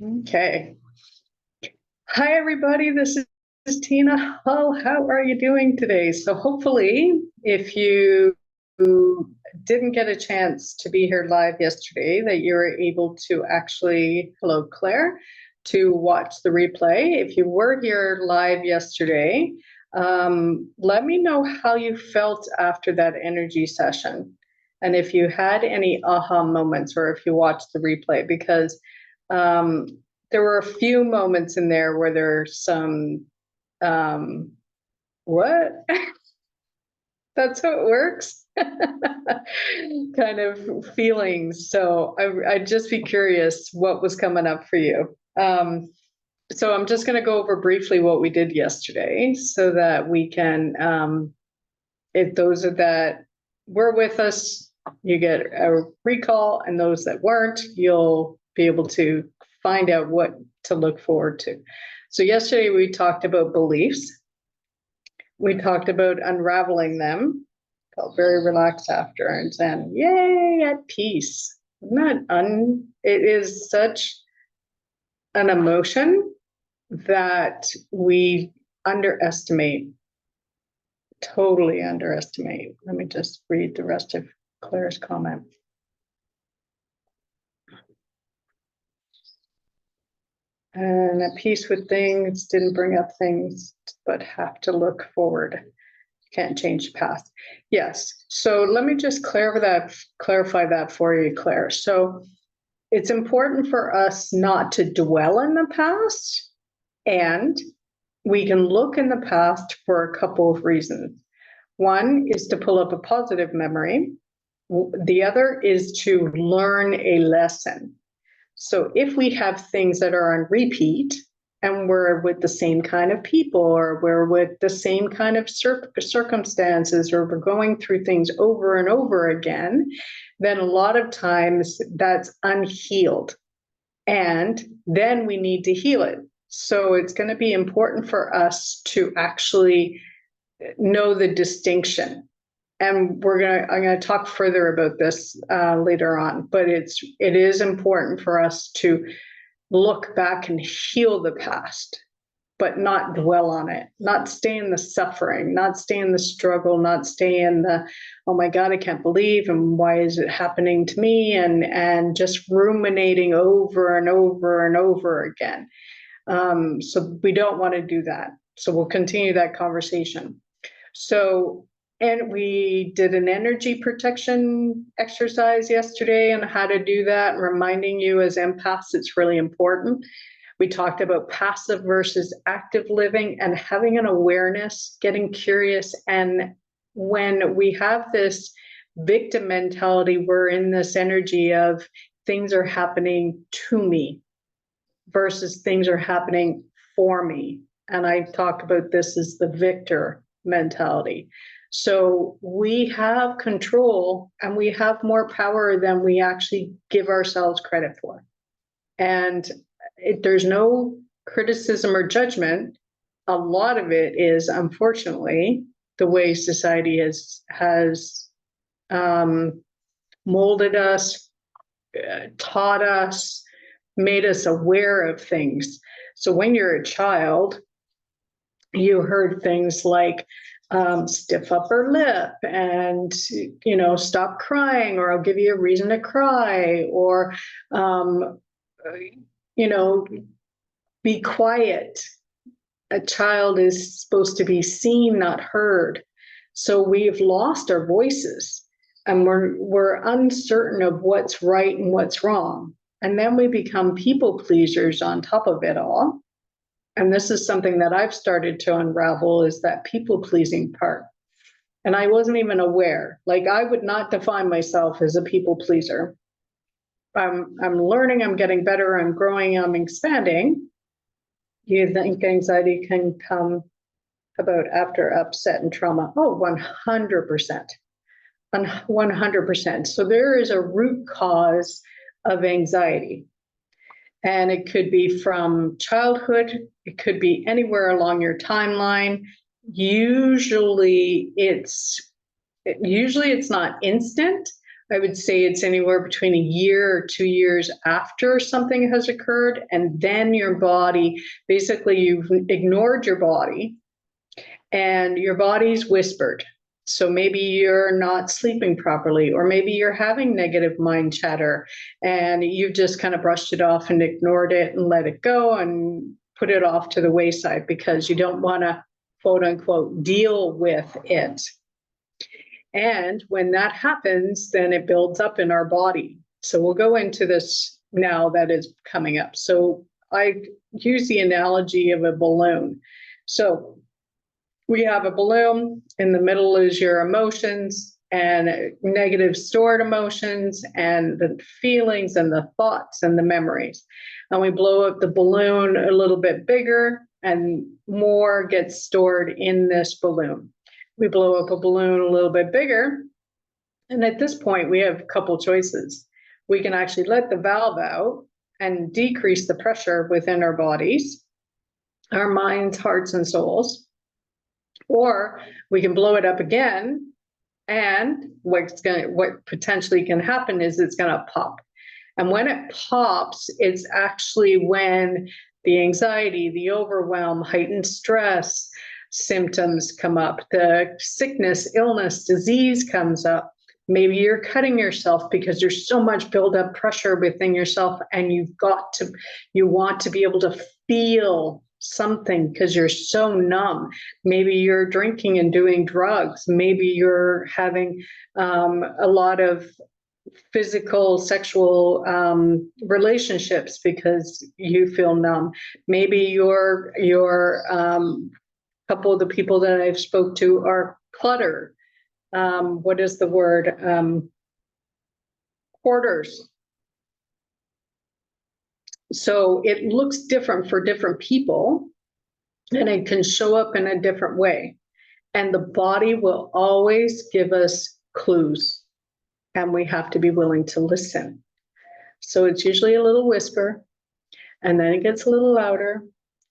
Okay. Hi, everybody. This is Tina. How are you doing today? So hopefully, if you didn't get a chance to be here live yesterday, that you were able to actually, hello, Claire, to watch the replay. If you were here live yesterday, let me know how you felt after that energy session. And if you had any aha moments or if you watched the replay, because there were a few moments in there where there's some, what? That's how it works? kind of feelings. So I'd just be curious what was coming up for you. So I'm just going to go over briefly what we did yesterday so that we can, if those are that were with us, you get a recall, and those that weren't, you'll be able to find out what to look forward to. So yesterday we talked about beliefs. We talked about unraveling them. Felt very relaxed after and then, yay, at peace. It is such an emotion that we underestimate, totally underestimate. Let me just read the rest of Claire's comment. And at peace with things, didn't bring up things, but have to look forward. Can't change the past. Yes. So let me just clarify that for you, Claire. So it's important for us not to dwell in the past, and we can look in the past for a couple of reasons. One is to pull up a positive memory. The other is to learn a lesson. So if we have things that are on repeat and we're with the same kind of people, or we're with the same kind of circumstances, or we're going through things over and over again, then a lot of times that's unhealed. And then we need to heal it. So it's going to be important for us to actually know the distinction. And I'm going to talk further about this later on, but it is important for us to look back and heal the past, but not dwell on it, not stay in the suffering, not stay in the struggle, not stay in the, oh my God, I can't believe, and why is it happening to me? And just ruminating over and over and over again. So we don't want to do that. So we'll continue that conversation. And we did an energy protection exercise yesterday on how to do that, reminding you as empaths, it's really important. We talked about passive versus active living and having an awareness, getting curious. And when we have this victim mentality, we're in this energy of things are happening to me versus things are happening for me. And I talked about this as the victor mentality. So we have control and we have more power than we actually give ourselves credit for. And there's no criticism or judgment. A lot of it is, unfortunately, the way society has molded us, taught us, made us aware of things. So when you're a child, you heard things like, stiff upper lip and, stop crying, or I'll give you a reason to cry, or, be quiet. A child is supposed to be seen, not heard. So we've lost our voices and we're uncertain of what's right and what's wrong. And then we become people pleasers on top of it all. And this is something that I've started to unravel, is that people-pleasing part. And I wasn't even aware. Like, I would not define myself as a people pleaser. I'm learning, I'm getting better, I'm growing, I'm expanding. You think anxiety can come about after upset and trauma? Oh, 100%. 100%. So there is a root cause of anxiety. And it could be from childhood. It could be anywhere along your timeline. Usually it's not instant, I would say it's anywhere between a year or 2 years after something has occurred. And then your body, basically you've ignored your body and your body's whispered. So maybe you're not sleeping properly, or maybe you're having negative mind chatter and you've just kind of brushed it off and ignored it and let it go and put it off to the wayside because you don't want to, quote unquote, deal with it. And when that happens, then it builds up in our body. So we'll go into this now that is coming up. So I use the analogy of a balloon. So we have a balloon, in the middle is your emotions and negative stored emotions and the feelings and the thoughts and the memories. And we blow up the balloon a little bit bigger and more gets stored in this balloon. We blow up a balloon a little bit bigger. And at this point, we have a couple choices. We can actually let the valve out and decrease the pressure within our bodies, our minds, hearts, and souls. Or we can blow it up again. And what potentially can happen is it's going to pop. And when it pops, it's actually when the anxiety, the overwhelm, heightened stress symptoms come up, the sickness, illness, disease comes up. Maybe you're cutting yourself because there's so much buildup pressure within yourself, and you want to be able to feel something because you're so numb. Maybe you're drinking and doing drugs. Maybe you're having a lot of physical, sexual relationships because you feel numb. Maybe you're couple of the people that I've spoke to are clutter. What is the word? Hoarders. So it looks different for different people, and it can show up in a different way. And the body will always give us clues, and we have to be willing to listen. So it's usually a little whisper, and then it gets a little louder,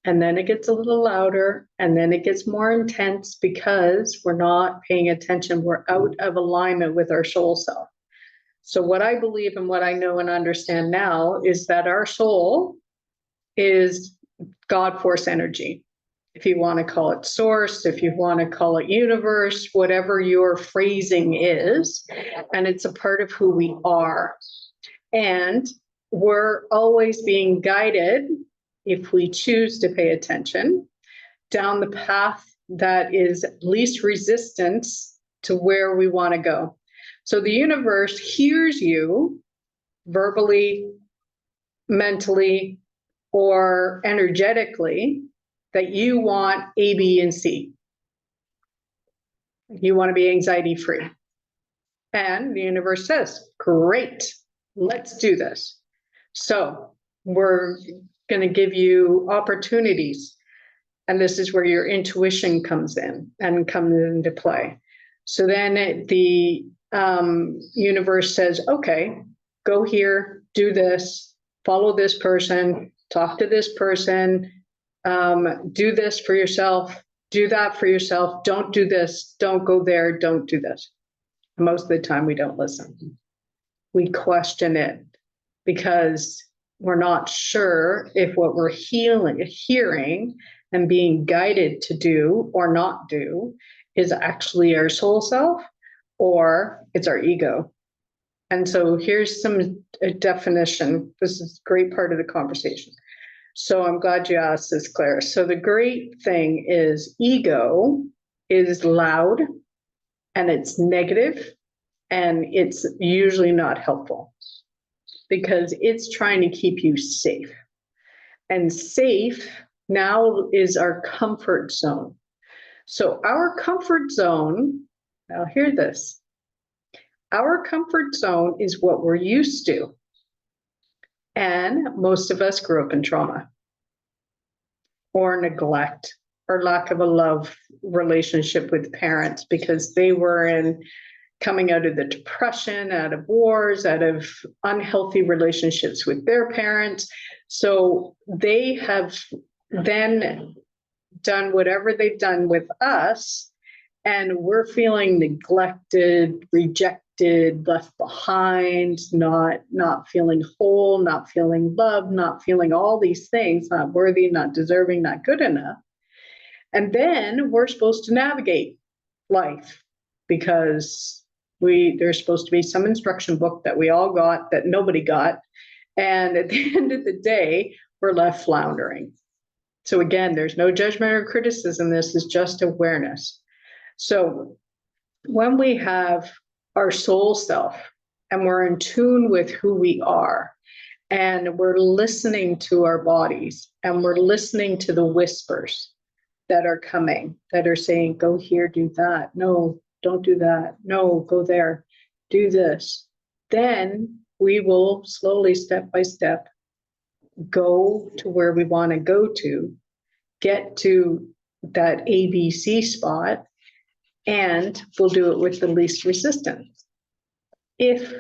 and then it gets a little louder, and then it gets more intense because we're not paying attention. We're out of alignment with our soul self. So what I believe and what I know and understand now is that our soul is God force energy. If you want to call it source, if you want to call it universe, whatever your phrasing is, and it's a part of who we are. And we're always being guided, if we choose to pay attention, down the path that is least resistance to where we want to go. So the universe hears you verbally, mentally, or energetically that you want A, B, and C. You want to be anxiety free. And the universe says, great, let's do this. So we're going to give you opportunities. And this is where your intuition comes in and comes into play. So then the universe says, okay, go here, do this, follow this person, talk to this person, do this for yourself, do that for yourself, don't do this, don't go there, don't do this. Most of the time we don't listen. We question it because we're not sure if what we're hearing and being guided to do or not do is actually our soul self or it's our ego. And so here's some definition. This is a great part of the conversation. So I'm glad you asked this, Claire. So the great thing is ego is loud and it's negative and it's usually not helpful because it's trying to keep you safe. And safe now is our comfort zone. So our comfort zone, now hear this, our comfort zone is what we're used to. And most of us grew up in trauma or neglect or lack of a love relationship with parents because they were coming out of the depression, out of wars, out of unhealthy relationships with their parents. So they have then done whatever they've done with us, and we're feeling neglected, rejected, neglected, left behind, not feeling whole, not feeling loved, not feeling all these things, not worthy, not deserving, not good enough. And then we're supposed to navigate life because there's supposed to be some instruction book that we all got that nobody got. And at the end of the day, we're left floundering. So again, there's no judgment or criticism. This is just awareness. So when we have our soul self and we're in tune with who we are, and we're listening to our bodies, and we're listening to the whispers that are coming, that are saying, go here, do that. No, don't do that. No, go there, do this. Then we will slowly, step by step, go to where we want to go to, get to that ABC spot, and we'll do it with the least resistance if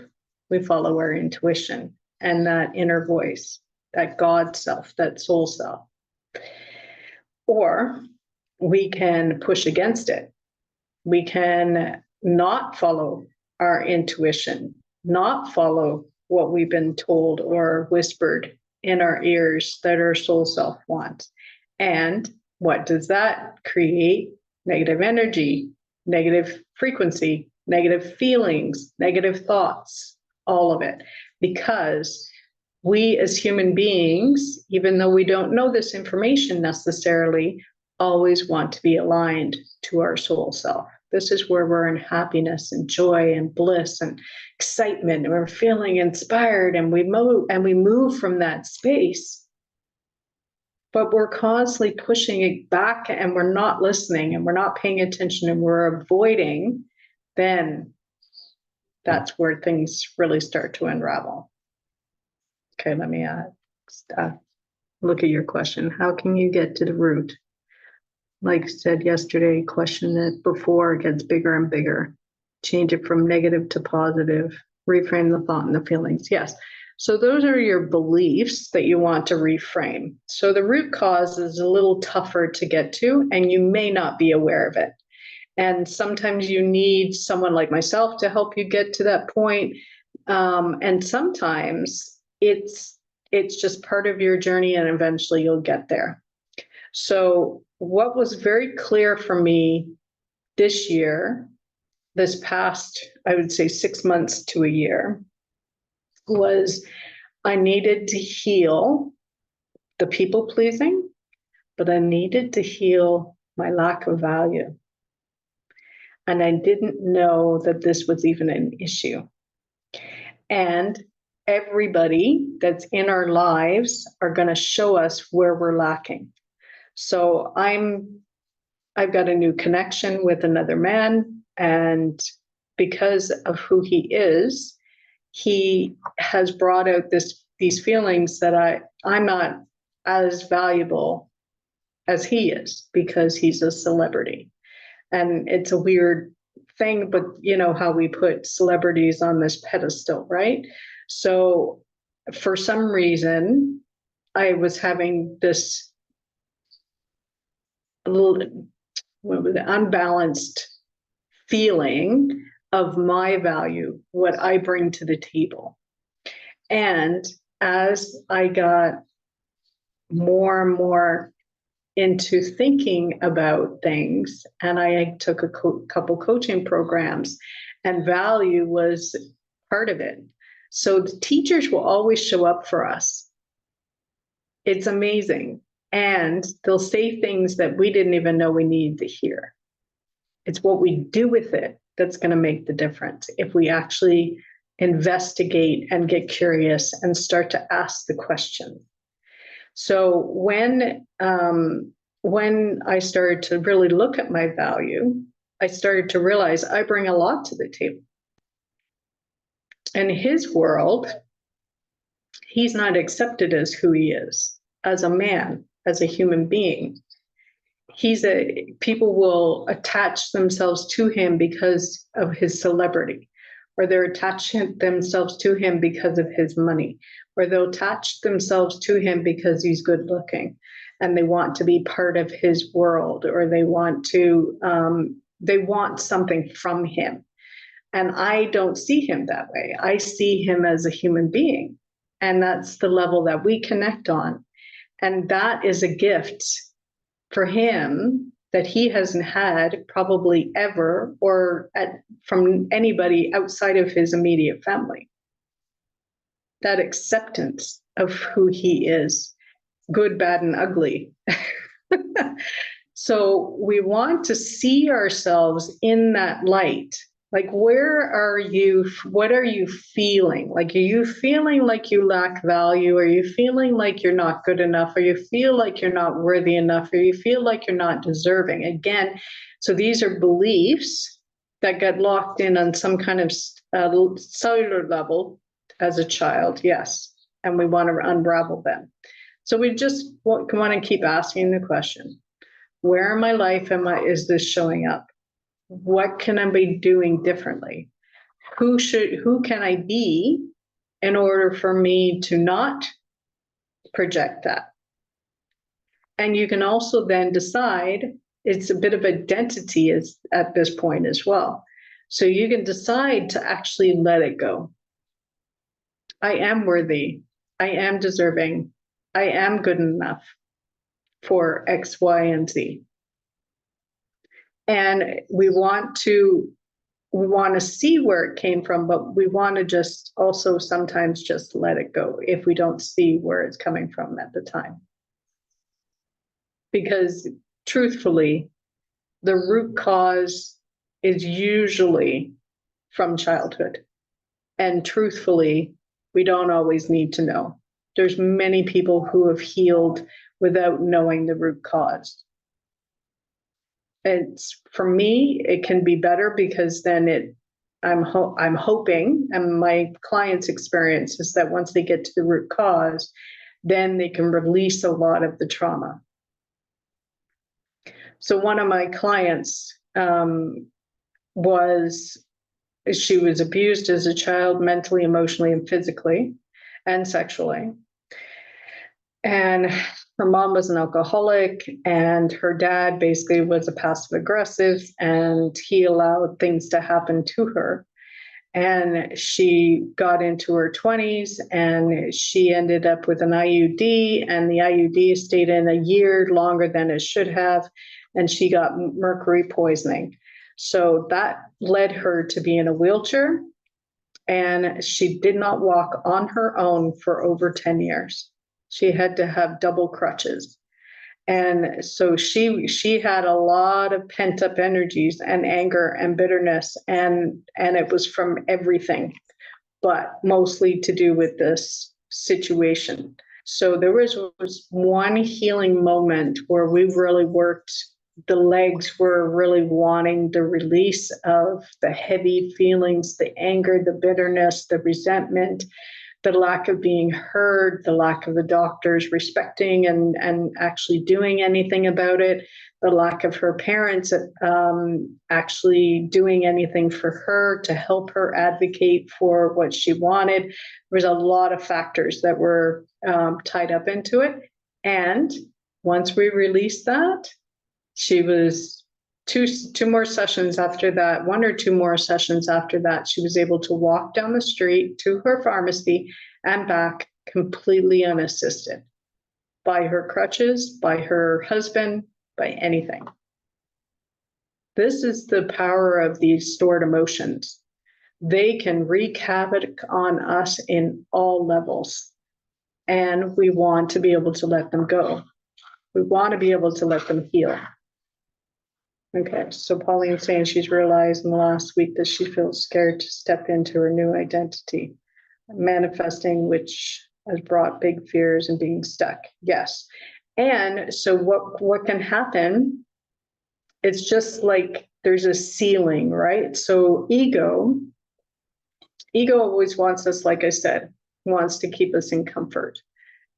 we follow our intuition and that inner voice, that God self, that soul self. Or we can push against it. We can not follow our intuition, not follow what we've been told or whispered in our ears that our soul self wants. And what does that create? Negative energy, negative frequency, negative feelings, negative thoughts, all of it. Because we as human beings, even though we don't know this information necessarily, always want to be aligned to our soul self. This is where we're in happiness and joy and bliss and excitement, and we're feeling inspired, and we move from that space. But we're constantly pushing it back, and we're not listening, and we're not paying attention, and we're avoiding. Then that's where things really start to unravel. Okay, let me look at your question. How can you get to the root? Like I said yesterday, question it before it gets bigger and bigger. Change it from negative to positive. Reframe the thought and the feelings. Yes. So those are your beliefs that you want to reframe. So the root cause is a little tougher to get to, and you may not be aware of it. And sometimes you need someone like myself to help you get to that point. And sometimes it's just part of your journey, and eventually you'll get there. So what was very clear for me this year, this past, I would say 6 months to a year, was I needed to heal the people pleasing, but I needed to heal my lack of value. And I didn't know that this was even an issue. And everybody that's in our lives are going to show us where we're lacking. So I've got a new connection with another man, and because of who he is, he has brought out these feelings that I'm not as valuable as he is because he's a celebrity. And it's a weird thing, but you know how we put celebrities on this pedestal, right? So for some reason, I was having this unbalanced feeling of my value, what I bring to the table. And as I got more and more into thinking about things, and I took a couple coaching programs, and value was part of it. So the teachers will always show up for us. It's amazing. And they'll say things that we didn't even know we needed to hear. It's what we do with it that's going to make the difference. If we actually investigate and get curious and start to ask the questions. So when I started to really look at my value, I started to realize I bring a lot to the table. In his world, he's not accepted as who he is, as a man, as a human being. People will attach themselves to him because of his celebrity, or they're attaching themselves to him because of his money, or they'll attach themselves to him because he's good looking and they want to be part of his world, or they want something from him. And I don't see him that way. I see him as a human being. And that's the level that we connect on. And that is a gift for him that he hasn't had probably ever from anybody outside of his immediate family. That acceptance of who he is, good, bad, and ugly. So we want to see ourselves in that light. Like, where are you? What are you feeling? Like, are you feeling like you lack value? Are you feeling like you're not good enough? Or you feel like you're not worthy enough? Or you feel like you're not deserving? Again, so these are beliefs that get locked in on some kind of cellular level as a child, yes. And we want to unravel them. So we just want to keep asking the question, where in my life is this showing up? What can I be doing differently? Who can I be in order for me to not project that? And you can also then decide, it's a bit of identity at this point as well. So you can decide to actually let it go. I am worthy. I am deserving. I am good enough for X, Y, and Z. And we want to see where it came from, but we want to just also sometimes just let it go if we don't see where it's coming from at the time. Because truthfully, the root cause is usually from childhood. And truthfully, we don't always need to know. There's many people who have healed without knowing the root cause. It's, for me, it can be better because then I'm hoping, and my clients' experience is that once they get to the root cause, then they can release a lot of the trauma. So one of my clients she was abused as a child, mentally, emotionally, and physically, and sexually. And her mom was an alcoholic, and her dad basically was a passive aggressive, and he allowed things to happen to her. And she got into her 20s, and she ended up with an IUD, and the IUD stayed in a year longer than it should have, and she got mercury poisoning. So that led her to be in a wheelchair, and she did not walk on her own for over 10 years. She had to have double crutches. And so she had a lot of pent up energies and anger and bitterness, and it was from everything, but mostly to do with this situation. So there was one healing moment where we really worked. The legs were really wanting the release of the heavy feelings, the anger, the bitterness, the resentment, the lack of being heard, the lack of the doctors respecting and actually doing anything about it, the lack of her parents actually doing anything for her to help her advocate for what she wanted. There was a lot of factors that were tied up into it. And once we released that, she was two more sessions after that, one or two more sessions after that, she was able to walk down the street to her pharmacy and back completely unassisted by her crutches, by her husband, by anything. This is the power of these stored emotions. They can wreak havoc on us in all levels. And we want to be able to let them go. We want to be able to let them heal. Okay, so Pauline's saying she's realized in the last week that she feels scared to step into her new identity, manifesting, which has brought big fears and being stuck. Yes. And so what can happen, it's just like there's a ceiling, right? So ego always wants us, like I said, wants to keep us in comfort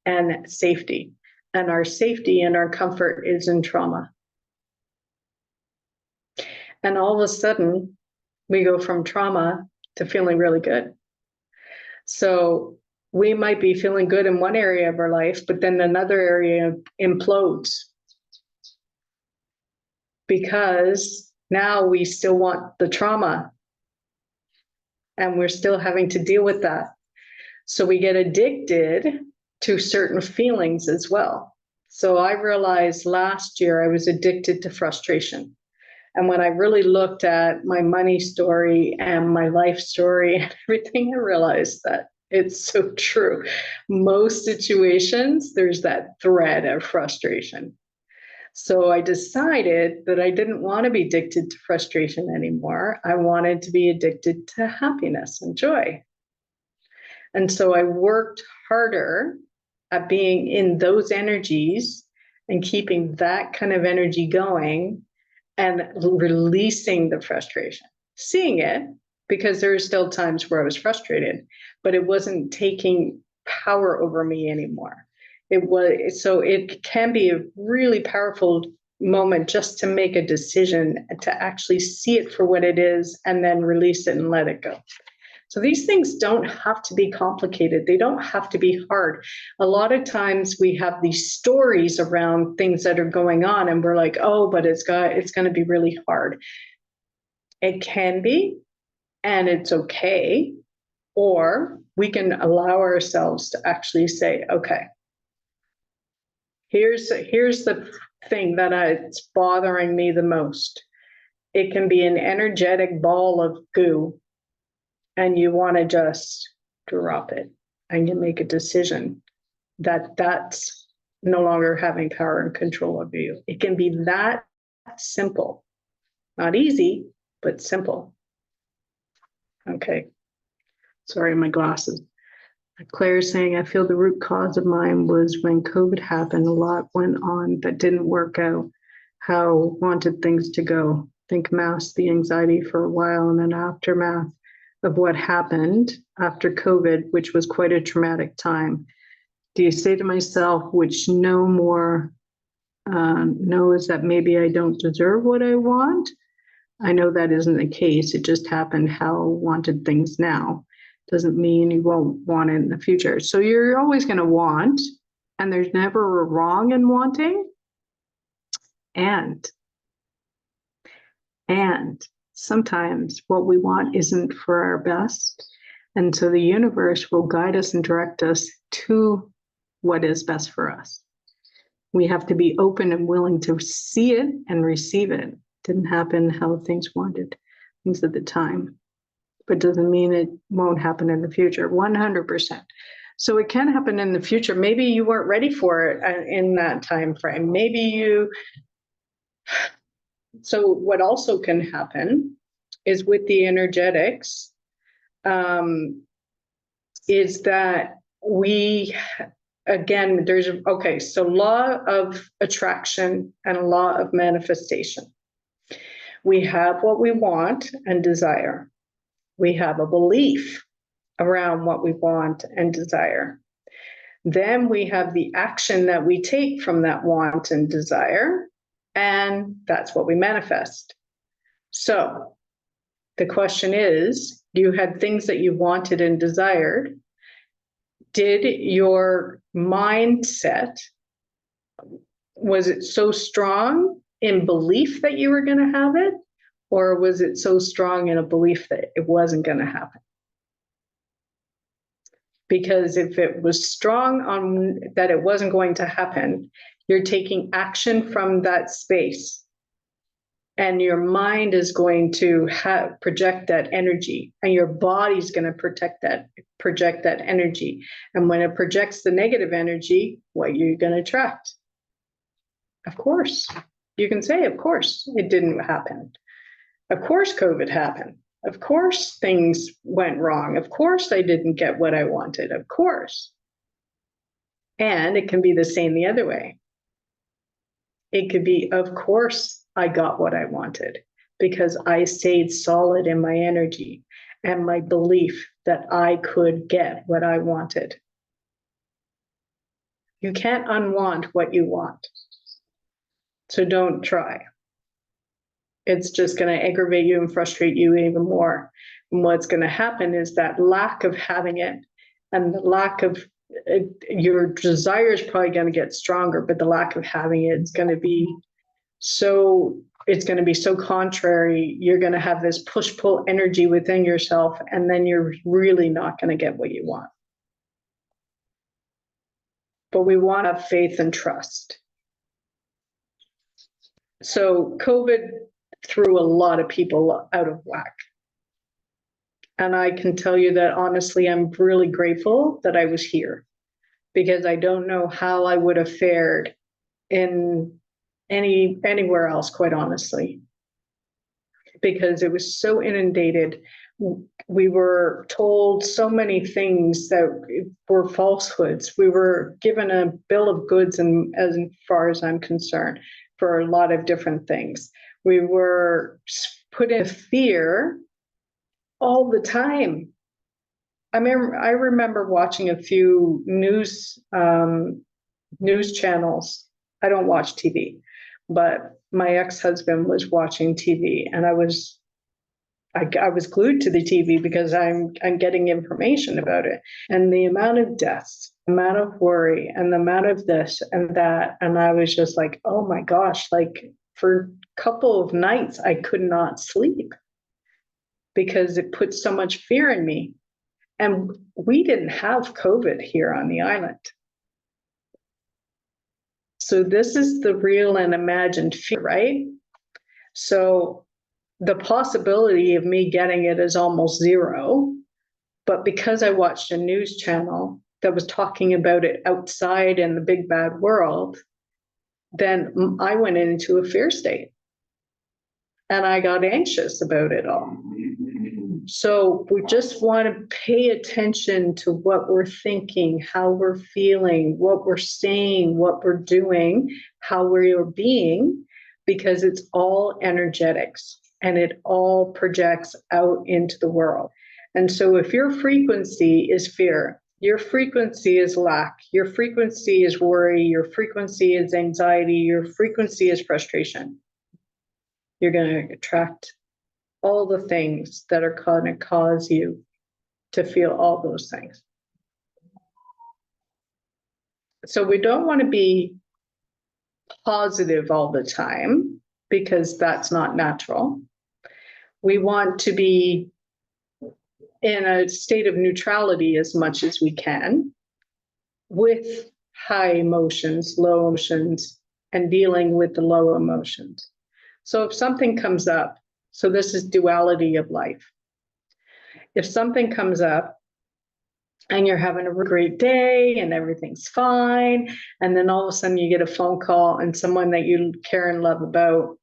and safety. And our safety and our comfort is in trauma. And all of a sudden, we go from trauma to feeling really good. So we might be feeling good in one area of our life, but then another area implodes because now we still want the trauma and we're still having to deal with that. So we get addicted to certain feelings as well. So I realized last year I was addicted to frustration. And when I really looked at my money story and my life story and everything, I realized that it's so true. Most situations, there's that thread of frustration. So I decided that I didn't want to be addicted to frustration anymore. I wanted to be addicted to happiness and joy. And so I worked harder at being in those energies and keeping that kind of energy going and releasing the frustration, seeing it, because there are still times where I was frustrated, but it wasn't taking power over me anymore. So it can be a really powerful moment just to make a decision, to actually see it for what it is and then release it and let it go. So these things don't have to be complicated. They don't have to be hard. A lot of times we have these stories around things that are going on and we're like, oh, but it's going to be really hard. It can be, and it's okay. Or we can allow ourselves to actually say, okay, here's the thing it's bothering me the most. It can be an energetic ball of goo, and you want to just drop it, and you make a decision that that's no longer having power and control over you. It can be that simple. Not easy, but simple. Okay. Sorry, my glasses. Claire's saying, I feel the root cause of mine was when COVID happened, a lot went on that didn't work out how wanted things to go. Think masked the anxiety for a while, and then aftermath of what happened after COVID, which was quite a traumatic time. Do you say to myself, which no more knows that maybe I don't deserve what I want? I know that isn't the case. It just happened how I wanted things now. Doesn't mean you won't want it in the future. So you're always going to want, and there's never a wrong in wanting. And sometimes what we want isn't for our best. And so the universe will guide us and direct us to what is best for us. We have to be open and willing to see it and receive it. Didn't happen how things wanted, things at the time, but doesn't mean it won't happen in the future. 100%. So it can happen in the future. Maybe you weren't ready for it in that time frame. So what also can happen is with the energetics, is that so law of attraction and law of manifestation. We have what we want and desire. We have a belief around what we want and desire. Then we have the action that we take from that want and desire, and that's what we manifest. So the question is, you had things that you wanted and desired. Did your mindset, was it so strong in belief that you were going to have it? Or was it so strong in a belief that it wasn't going to happen? Because if it was strong on that it wasn't going to happen, you're taking action from that space. And your mind is going to project that energy, and your body's going to project that energy. And when it projects the negative energy, what are you going to attract? Of course. You can say, of course, it didn't happen. Of course, COVID happened. Of course, things went wrong. Of course, I didn't get what I wanted. Of course. And it can be the same the other way. It could be, of course, I got what I wanted because I stayed solid in my energy and my belief that I could get what I wanted. You can't unwant what you want. So don't try. It's just going to aggravate you and frustrate you even more. And what's going to happen is that lack of having it and the lack of your desire is probably going to get stronger, but the lack of having it is going to be so it's going to be so contrary. You're going to have this push-pull energy within yourself, and then you're really not going to get what you want. But we want to have faith and trust. So COVID threw a lot of people out of whack. And I can tell you that honestly, I'm really grateful that I was here, because I don't know how I would have fared in anywhere else, quite honestly, because it was so inundated. We were told so many things that were falsehoods. We were given a bill of goods, and as far as I'm concerned, for a lot of different things. We were put in fear all the time. I remember watching a few news channels. I don't watch TV, but my ex-husband was watching TV, and I was glued to the TV because I'm getting information about it, and the amount of deaths, the amount of worry, and the amount of this and that, and I was just like, oh my gosh! Like for a couple of nights, I could not sleep because it put so much fear in me. And we didn't have COVID here on the island. So this is the real and imagined fear, right? So the possibility of me getting it is almost zero. But because I watched a news channel that was talking about it outside in the big bad world, then I went into a fear state. And I got anxious about it all. So we just want to pay attention to what we're thinking, how we're feeling, what we're saying, what we're doing, how we're being, because it's all energetics and it all projects out into the world. And so if your frequency is fear, your frequency is lack, your frequency is worry, your frequency is anxiety, your frequency is frustration, you're going to attract all the things that are going to cause you to feel all those things. So we don't want to be positive all the time, because that's not natural. We want to be in a state of neutrality as much as we can, with high emotions, low emotions, and dealing with the low emotions. So if something comes up, so this is duality of life. If something comes up and you're having a great day and everything's fine, and then all of a sudden you get a phone call and someone that you care and love about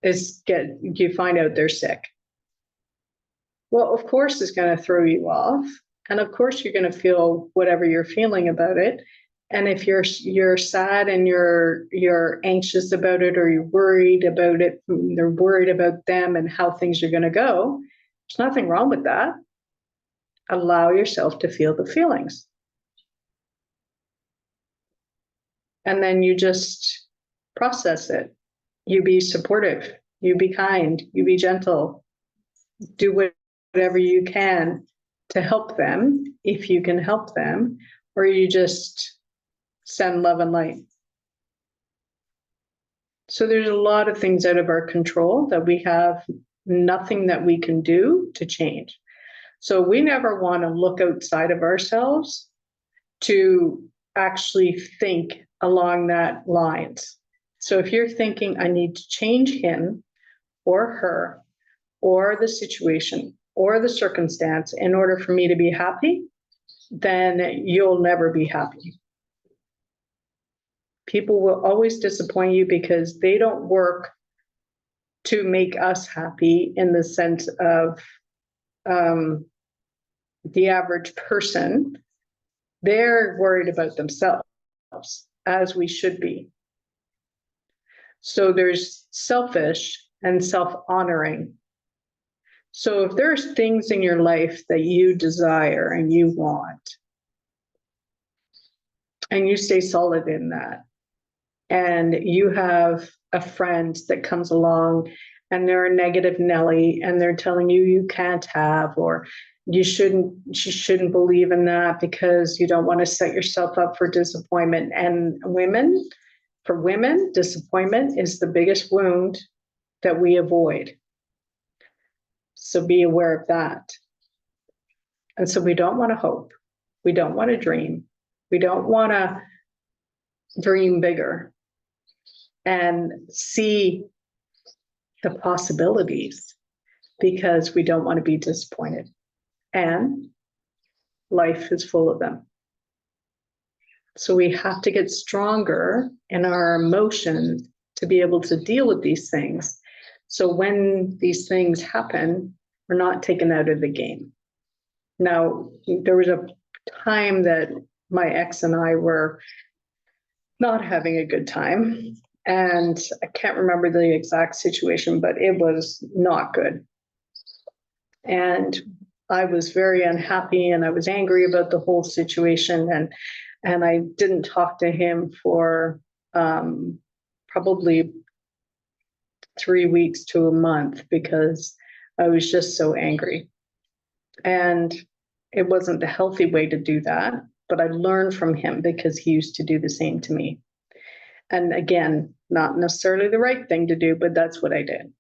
you find out they're sick. Well, of course it's going to throw you off. And of course you're going to feel whatever you're feeling about it. And if you're sad and you're anxious about it, or you're worried about it, they're worried about them and how things are going to go, there's nothing wrong with that. Allow yourself to feel the feelings. And then you just process it. You be supportive, you be kind, you be gentle, do whatever you can to help them, if you can help them, or you just send love and light. So there's a lot of things out of our control that we have nothing that we can do to change. So we never want to look outside of ourselves to actually think along that lines. So if you're thinking, I need to change him or her or the situation or the circumstance in order for me to be happy, then you'll never be happy. People will always disappoint you because they don't work to make us happy in the sense of the average person. They're worried about themselves, as we should be. So there's selfish and self-honoring. So if there's things in your life that you desire and you want, and you stay solid in that, and you have a friend that comes along and they're a negative Nelly and they're telling you you can't have, or you shouldn't believe in that because you don't want to set yourself up for disappointment. And women, For women, disappointment is the biggest wound that we avoid. So be aware of that. And so we don't want to hope. We don't want to dream. We don't want to dream bigger and see the possibilities because we don't want to be disappointed. And life is full of them. So we have to get stronger in our emotions to be able to deal with these things. So when these things happen, we're not taken out of the game. Now, there was a time that my ex and I were not having a good time. And I can't remember the exact situation, but it was not good. And I was very unhappy and I was angry about the whole situation. And I didn't talk to him for probably 3 weeks to a month because I was just so angry. And it wasn't the healthy way to do that, but I learned from him because he used to do the same to me. And again, not necessarily the right thing to do, but that's what I did.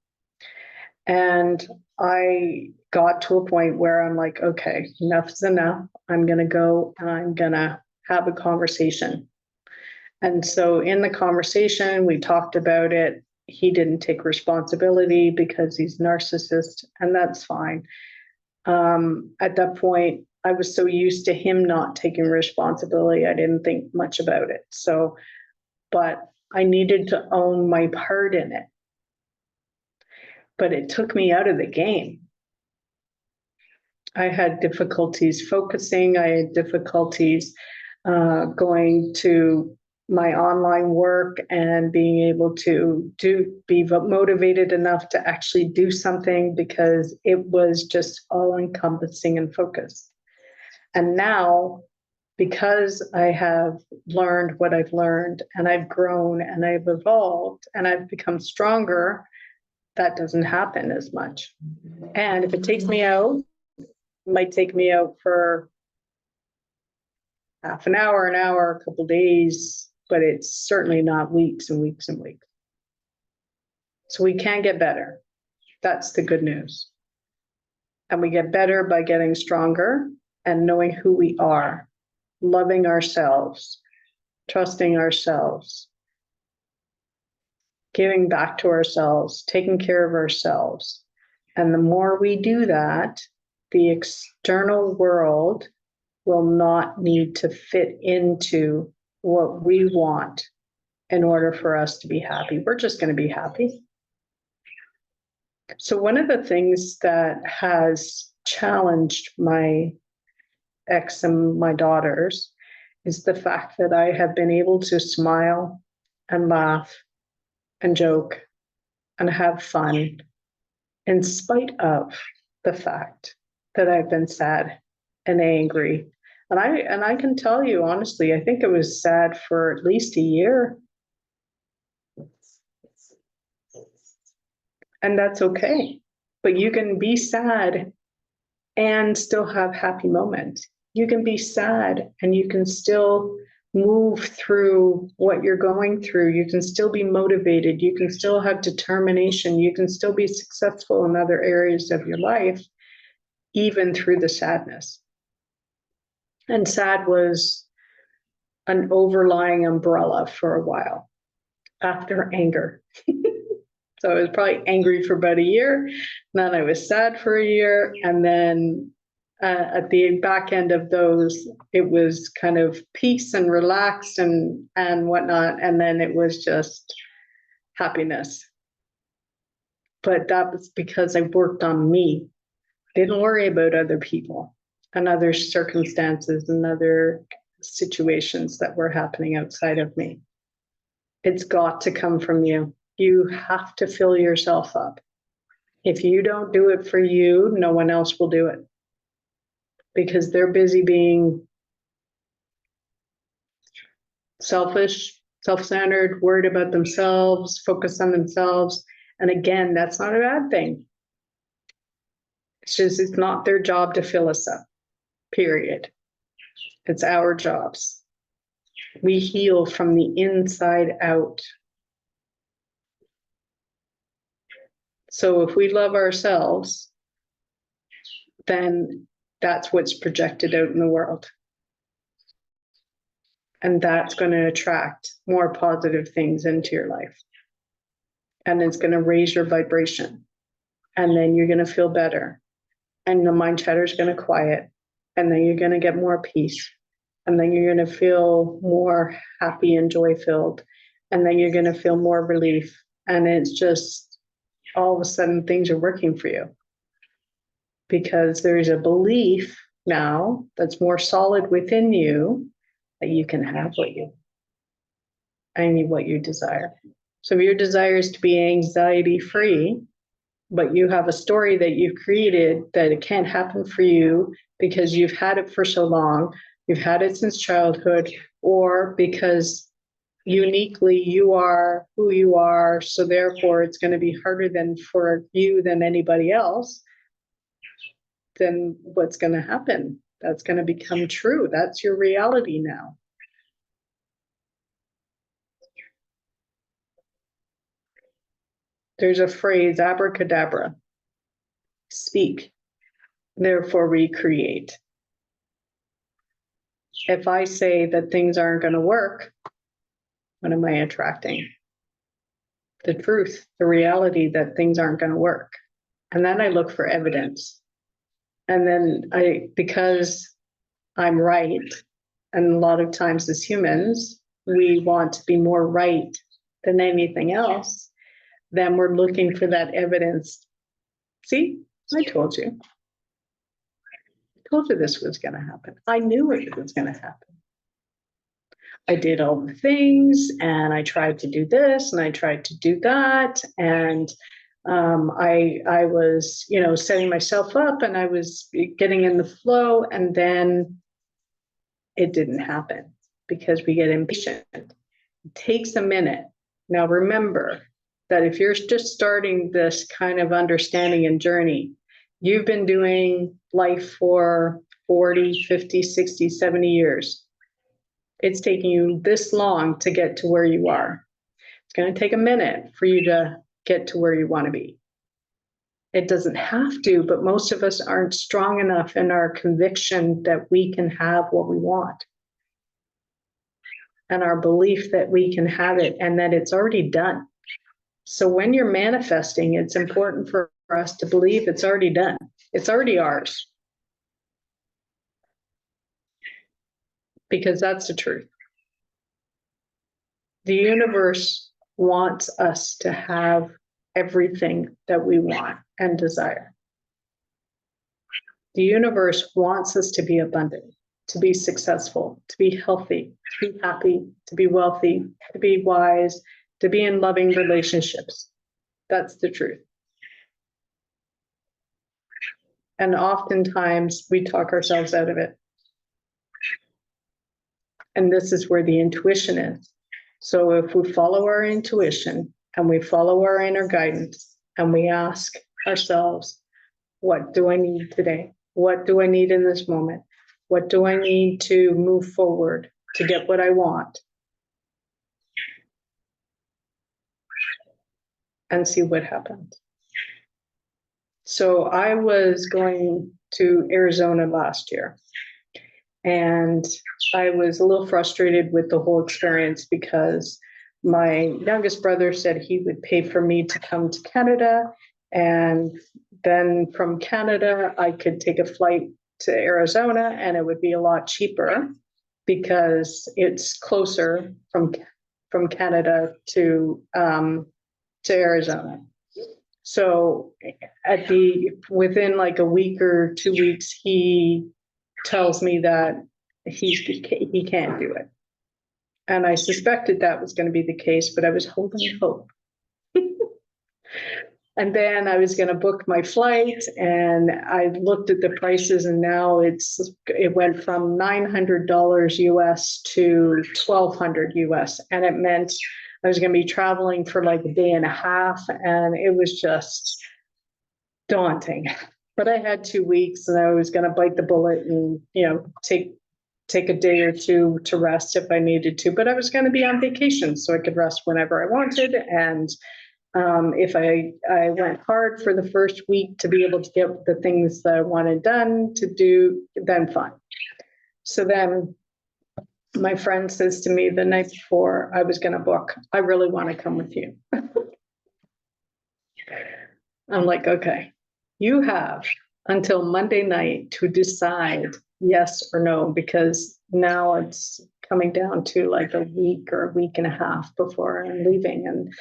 And I got to a point where I'm like, okay, enough is enough. I'm going to go and I'm going to have a conversation. And so in the conversation, we talked about it. He didn't take responsibility because he's narcissist, and that's fine. At that point, I was so used to him not taking responsibility, I didn't think much about it. So, but I needed to own my part in it. But it took me out of the game. I had difficulties focusing. I had difficulties going to my online work and being able to be motivated enough to actually do something because it was just all encompassing and focused. And now, because I have learned what I've learned and I've grown and I've evolved and I've become stronger, that doesn't happen as much. And if it takes me out, it might take me out for half an hour, a couple of days, but it's certainly not weeks and weeks and weeks. So we can get better. That's the good news. And we get better by getting stronger and knowing who we are, loving ourselves, trusting ourselves, giving back to ourselves, taking care of ourselves. And the more we do that, the external world will not need to fit into what we want in order for us to be happy. We're just going to be happy. So one of the things that has challenged my ex and my daughters is the fact that I have been able to smile and laugh and joke and have fun in spite of the fact that I've been sad and angry. And I can tell you honestly, I think it was sad for at least a year. And that's okay. But you can be sad and still have happy moments. You can be sad and you can still move through what you're going through. You can still be motivated. You can still have determination. You can still be successful in other areas of your life, even through the sadness. And sad was an overlying umbrella for a while after anger. So I was probably angry for about a year. Then I was sad for a year. And then at the back end of those, it was kind of peace and relaxed and whatnot. And then it was just happiness. But that was because I worked on me. I didn't worry about other people and other circumstances and other situations that were happening outside of me. It's got to come from you. You have to fill yourself up. If you don't do it for you, no one else will do it because they're busy being selfish, self-centered, worried about themselves, focused on themselves. And again, that's not a bad thing. It's just, it's not their job to fill us up, period. It's our jobs. We heal from the inside out. So if we love ourselves, then that's what's projected out in the world. And that's going to attract more positive things into your life. And it's going to raise your vibration. And then you're going to feel better. And the mind chatter is going to quiet. And then you're going to get more peace. And then you're going to feel more happy and joy filled. And then you're going to feel more relief. And it's just all of a sudden things are working for you. Because there's a belief now that's more solid within you that you can have what you desire. So if your desire is to be anxiety free, but you have a story that you've created that it can't happen for you because you've had it for so long, you've had it since childhood, or because uniquely you are who you are, so therefore it's going to be harder for you than anybody else, then what's going to happen? That's going to become true. That's your reality now. There's a phrase, abracadabra. Speak, therefore recreate. If I say that things aren't going to work, what am I attracting? The truth, the reality that things aren't going to work. And then I look for evidence. And then because I'm right, and a lot of times as humans, we want to be more right than anything else, then we're looking for that evidence. See, I told you. I told you this was going to happen. I knew it was going to happen. I did all the things, and I tried to do this, and I tried to do that, and I was, setting myself up, and I was getting in the flow, and then it didn't happen because we get impatient. It takes a minute. Now remember that if you're just starting this kind of understanding and journey, you've been doing life for 40, 50, 60, 70 years. It's taking you this long to get to where you are. It's going to take a minute for you to get to where you want to be. It doesn't have to, but most of us aren't strong enough in our conviction that we can have what we want. And our belief that we can have it and that it's already done. So when you're manifesting, it's important for us to believe it's already done. It's already ours. Because that's the truth. The universe wants us to have everything that we want and desire. The universe wants us to be abundant, to be successful, to be healthy, to be happy, to be wealthy, to be wise, to be in loving relationships. That's the truth. And oftentimes we talk ourselves out of it. And this is where the intuition is. So if we follow our intuition and we follow our inner guidance and we ask ourselves, what do I need today? What do I need in this moment? What do I need to move forward to get what I want? And see what happens. So I was going to Arizona last year, and I was a little frustrated with the whole experience because my youngest brother said he would pay for me to come to Canada, and then from Canada I could take a flight to Arizona, and it would be a lot cheaper because it's closer from Canada to Arizona. So within like a week or 2 weeks, he tells me that he can't do it. And I suspected that was going to be the case, but I was holding hope. And then I was going to book my flight, and I looked at the prices, and now it went from $900 US to $1,200 US, and it meant I was going to be traveling for like a day and a half, and it was just daunting. But I had 2 weeks, and I was going to bite the bullet and take take a day or two to rest if I needed to, but I was going to be on vacation, so I could rest whenever I wanted. And if I went hard for the first week to be able to get the things that I wanted done to do, then fine. So then my friend says to me the night before I was going to book, I really want to come with you. I'm like, okay, you have until Monday night to decide yes or no, because now it's coming down to like a week or a week and a half before I'm leaving. And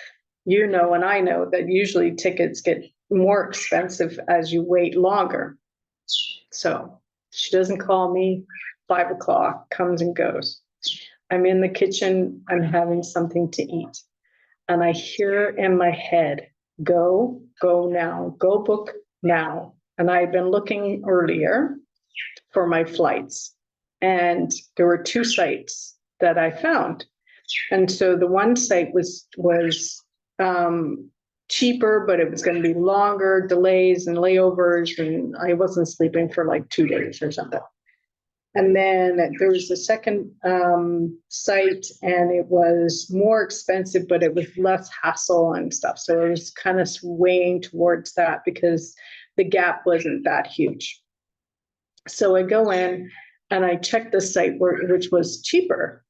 you know, and I know that usually tickets get more expensive as you wait longer. So she doesn't call me. 5 o'clock comes and goes. I'm in the kitchen. I'm having something to eat. And I hear in my head, go now, go book now. And I had been looking earlier for my flights. And there were 2 sites that I found. And so the one site was cheaper, but it was going to be longer, delays and layovers. And I wasn't sleeping for like 2 days or something. And then there was a second site, and it was more expensive, but it was less hassle and stuff. So I was kind of swaying towards that because the gap wasn't that huge. So I go in and I check the site which was cheaper,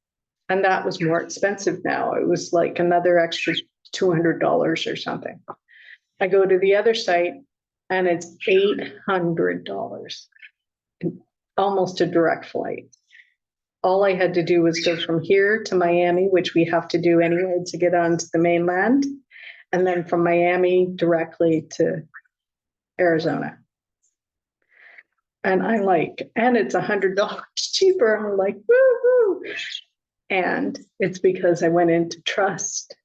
and that was more expensive now. It was like another extra $200 or something. I go to the other site and it's $800. Almost a direct flight. All I had to do was go from here to Miami, which we have to do anyway to get onto the mainland, and then from Miami directly to Arizona. And I'm like, and it's $100 cheaper. I'm like, woohoo! And it's because I went into trust,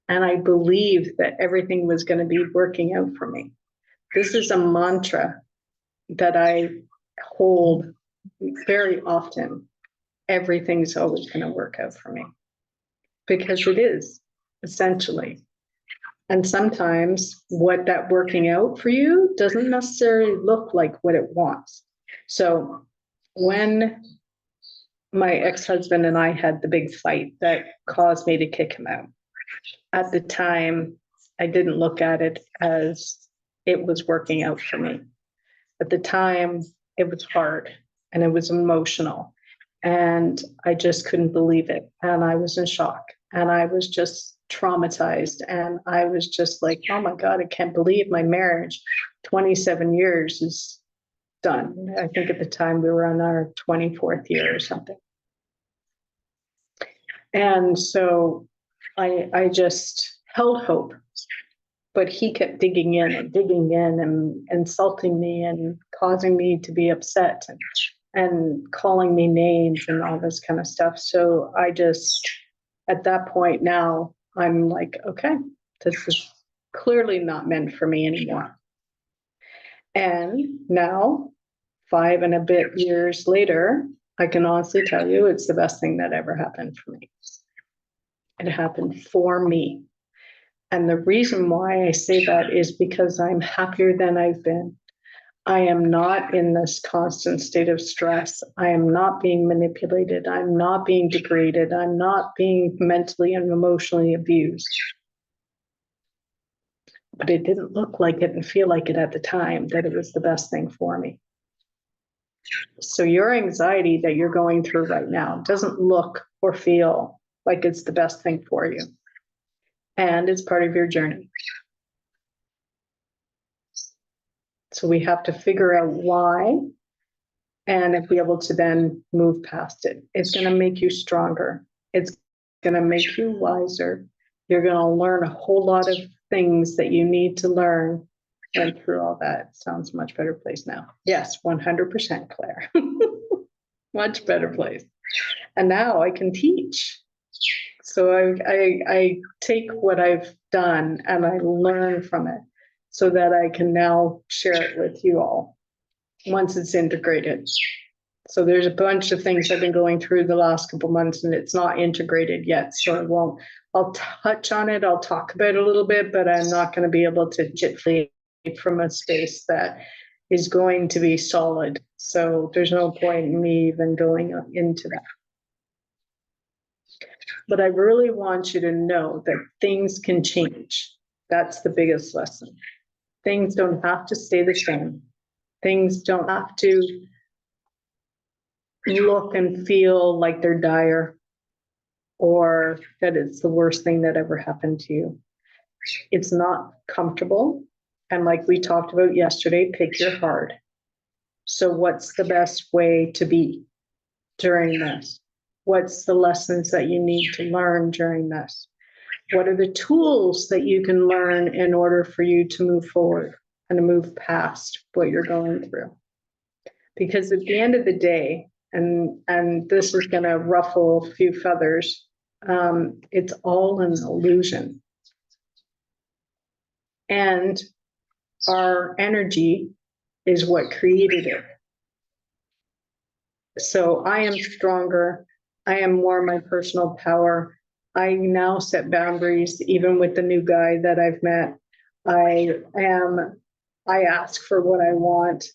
and I believed that everything was going to be working out for me. This is a mantra that I hold very often. Everything's always going to work out for me, because it is, essentially. And sometimes what that working out for you doesn't necessarily look like what it wants. So when my ex-husband and I had the big fight that caused me to kick him out, at the time I didn't look at it as it was working out for me. At the time it was hard and it was emotional, and I just couldn't believe it. And I was in shock, and I was just traumatized. And I was just like, oh my God, I can't believe my marriage, 27 years, is done. I think at the time we were on our 24th year or something. And so I just held hope, but he kept digging in and insulting me and causing me to be upset and calling me names and all this kind of stuff. So I just, at that point now, I'm like, okay, this is clearly not meant for me anymore. And now, 5 and a bit years later, I can honestly tell you it's the best thing that ever happened for me. It happened for me. And the reason why I say that is because I'm happier than I've been. I am not in this constant state of stress. I am not being manipulated. I'm not being degraded. I'm not being mentally and emotionally abused. But it didn't look like it and feel like it at the time that it was the best thing for me. So your anxiety that you're going through right now doesn't look or feel like it's the best thing for you. And it's part of your journey. So we have to figure out why and be able to then move past it. It's going to make you stronger. It's going to make you wiser. You're going to learn a whole lot of things that you need to learn. Went through all that. Sounds a much better place now. Yes, 100%, Claire. Much better place. And now I can teach. So I take what I've done and I learn from it so that I can now share it with you all once it's integrated. So there's a bunch of things I've been going through the last couple months and it's not integrated yet. So I'll touch on it. I'll talk about it a little bit, but I'm not going to be able to jitfly from a space that is going to be solid. So there's no point in me even going into that. But I really want you to know that things can change. That's the biggest lesson. Things don't have to stay the same. Things don't have to look and feel like they're dire or that it's the worst thing that ever happened to you. It's not comfortable. And like we talked about yesterday, pick your heart. So what's the best way to be during this? What's the lessons that you need to learn during this? What are the tools that you can learn in order for you to move forward and to move past what you're going through? Because at the end of the day, and this is going to ruffle a few feathers, it's all an illusion. And our energy is what created it. So I am stronger. I am more my personal power. I now set boundaries, even with the new guy that I've met. I ask for what I want.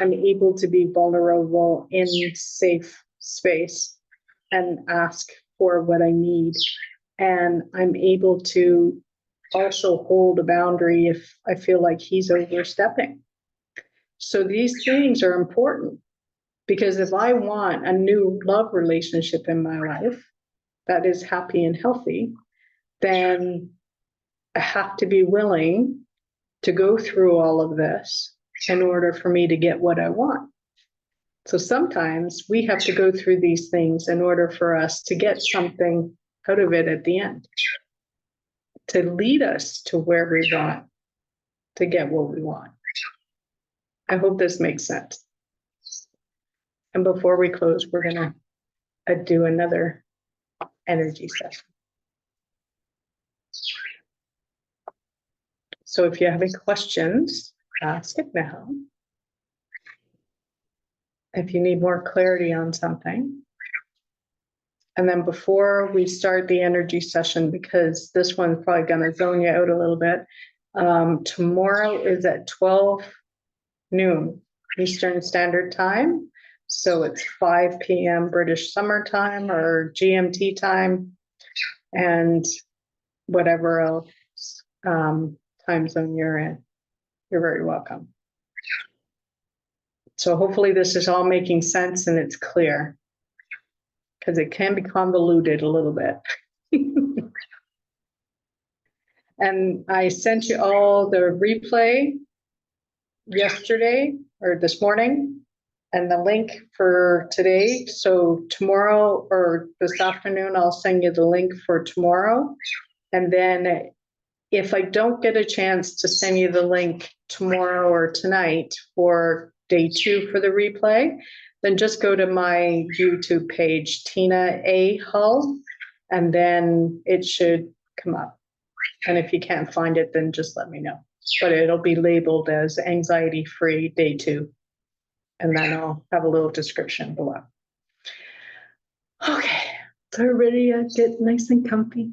I'm able to be vulnerable in safe space and ask for what I need. And I'm able to also hold a boundary if I feel like he's overstepping. So these things are important because if I want a new love relationship in my life that is happy and healthy, then I have to be willing to go through all of this in order for me to get what I want. So sometimes we have to go through these things in order for us to get something out of it at the end, to lead us to where we want to get what we want. I hope this makes sense. And before we close, we're going to do another energy session. So if you have any questions, ask it now. If you need more clarity on something. And then before we start the energy session, because this one's probably going to zone you out a little bit, tomorrow is at 12 noon Eastern Standard Time. So it's 5 p.m. British Summer Time or GMT time and whatever else time zone you're in. You're very welcome. So hopefully this is all making sense and it's clear because it can be convoluted a little bit. And I sent you all the replay yesterday or this morning and the link for today. So tomorrow or this afternoon, I'll send you the link for tomorrow. And then if I don't get a chance to send you the link tomorrow or tonight for day 2 for the replay, then just go to my YouTube page, Tina A. Hull, and then it should come up. And if you can't find it, then just let me know. But it'll be labeled as anxiety-free day 2. And then I'll have a little description below. Okay, so everybody get nice and comfy.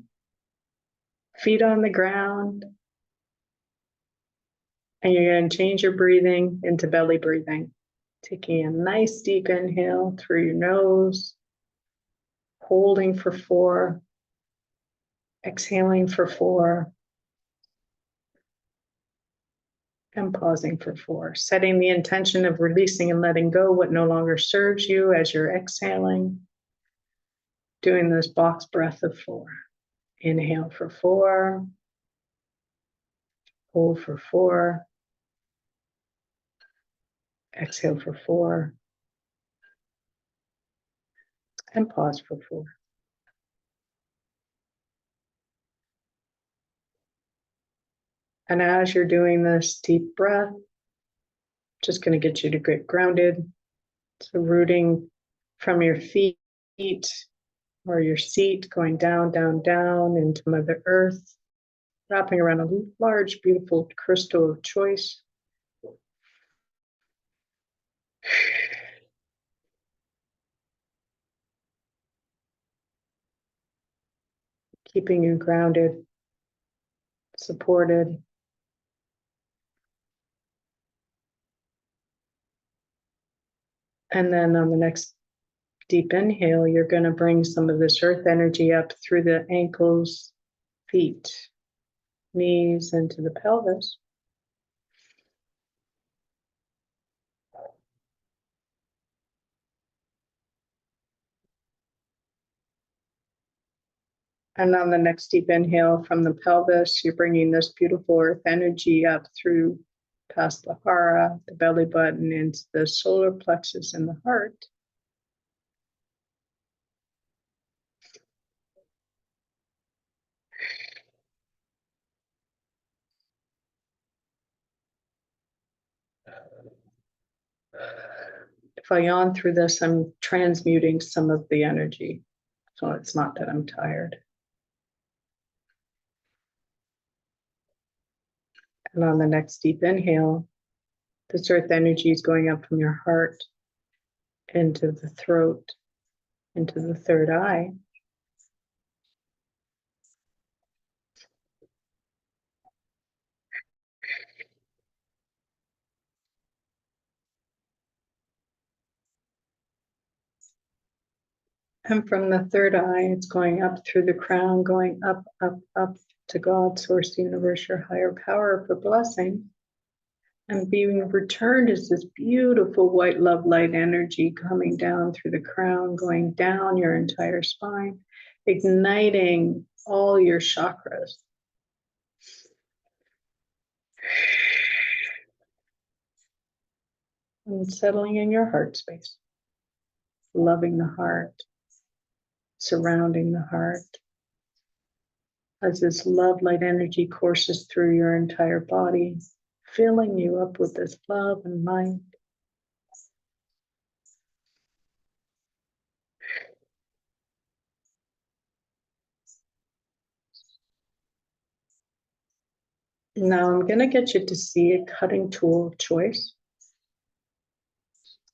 Feet on the ground. And you're going to change your breathing into belly breathing. Taking a nice deep inhale through your nose. Holding for 4. Exhaling for 4. And pausing for 4. Setting the intention of releasing and letting go what no longer serves you as you're exhaling. Doing this box breath of 4. Inhale for 4. Hold for 4. Exhale for 4. And pause for 4. And as you're doing this deep breath, just going to get you to get grounded. So rooting from your feet or your seat, going down, down, down into Mother Earth, wrapping around a large, beautiful crystal of choice. Keeping you grounded, supported. And then on the next deep inhale, you're going to bring some of this earth energy up through the ankles, feet, knees, into the pelvis. And on the next deep inhale from the pelvis, you're bringing this beautiful earth energy up through past the hara, the belly button, into the solar plexus in the heart. If I yawn through this, I'm transmuting some of the energy. So it's not that I'm tired. And on the next deep inhale, this earth energy is going up from your heart into the throat, into the third eye. And from the third eye, it's going up through the crown, going up, up, up to God, source, universe, your higher power for blessing. And being returned is this beautiful white love light energy coming down through the crown, going down your entire spine, igniting all your chakras. And settling in your heart space, loving the heart, surrounding the heart, as this love light energy courses through your entire body, filling you up with this love and light. Now I'm going to get you to see a cutting tool of choice.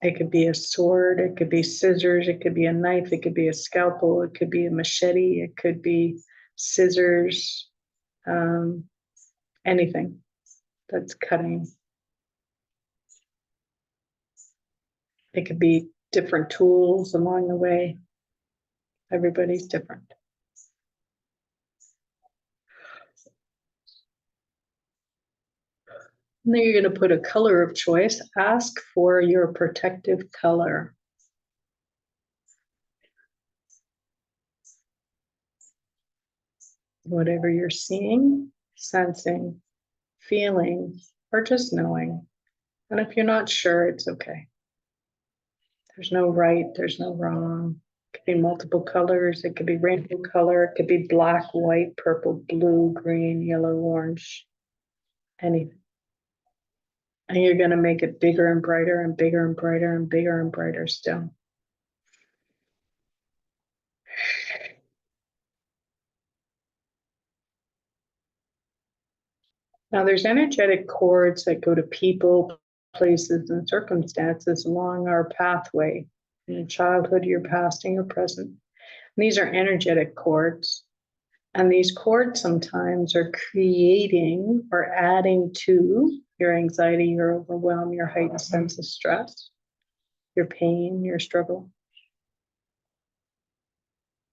It could be a sword, it could be scissors, it could be a knife, it could be a scalpel, it could be a machete, it could be scissors, anything that's cutting. It could be different tools along the way. Everybody's different. And then you're going to put a color of choice. Ask for your protective color. Whatever you're seeing, sensing, feeling, or just knowing. And if you're not sure, it's okay. There's no right, there's no wrong. It could be multiple colors. It could be rainbow color. It could be black, white, purple, blue, green, yellow, orange, anything. And you're going to make it bigger and brighter and bigger and brighter and bigger and brighter still. Now, there's energetic cords that go to people, places, and circumstances along our pathway in your childhood, your past, and your present. And these are energetic cords. And these cords sometimes are creating or adding to your anxiety, your overwhelm, your heightened sense of stress, your pain, your struggle.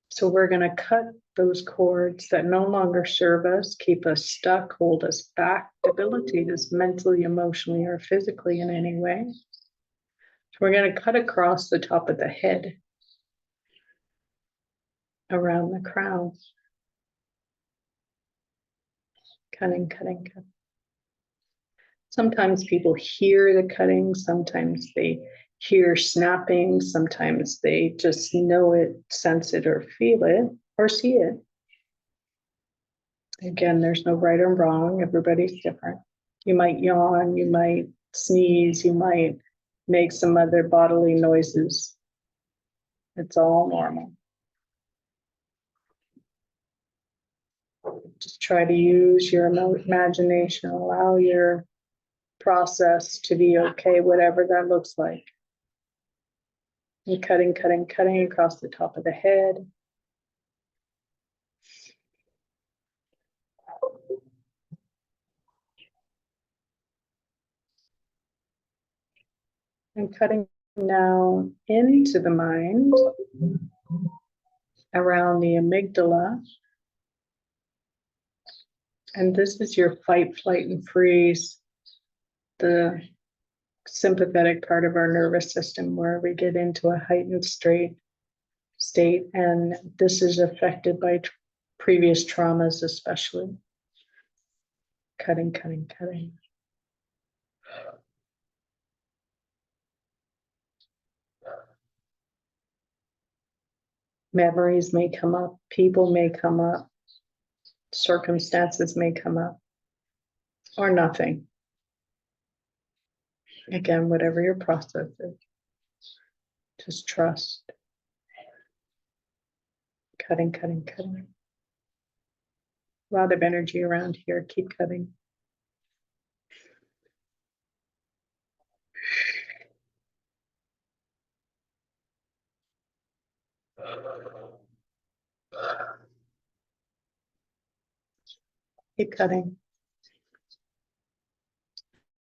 So we're going to cut those cords that no longer serve us, keep us stuck, hold us back, debilitate us mentally, emotionally, or physically in any way. So we're going to cut across the top of the head, around the crown. Cutting, cutting, cutting. Sometimes people hear the cutting, sometimes they hear snapping, sometimes they just know it, sense it, or feel it, or see it. Again, there's no right or wrong, everybody's different. You might yawn, you might sneeze, you might make some other bodily noises. It's all normal. Just try to use your imagination, allow your process to be okay, whatever that looks like. And cutting, cutting, cutting across the top of the head. And cutting Now into the mind, around the amygdala. And this is your fight, flight, and freeze, the sympathetic part of our nervous system where we get into a heightened state. And this is affected by previous traumas, especially. Cutting, cutting, cutting. Memories may come up, people may come up, circumstances may come up, or nothing. Again, whatever your process is, just trust. Cutting, cutting, cutting. A lot of energy around here. Keep cutting. Keep cutting.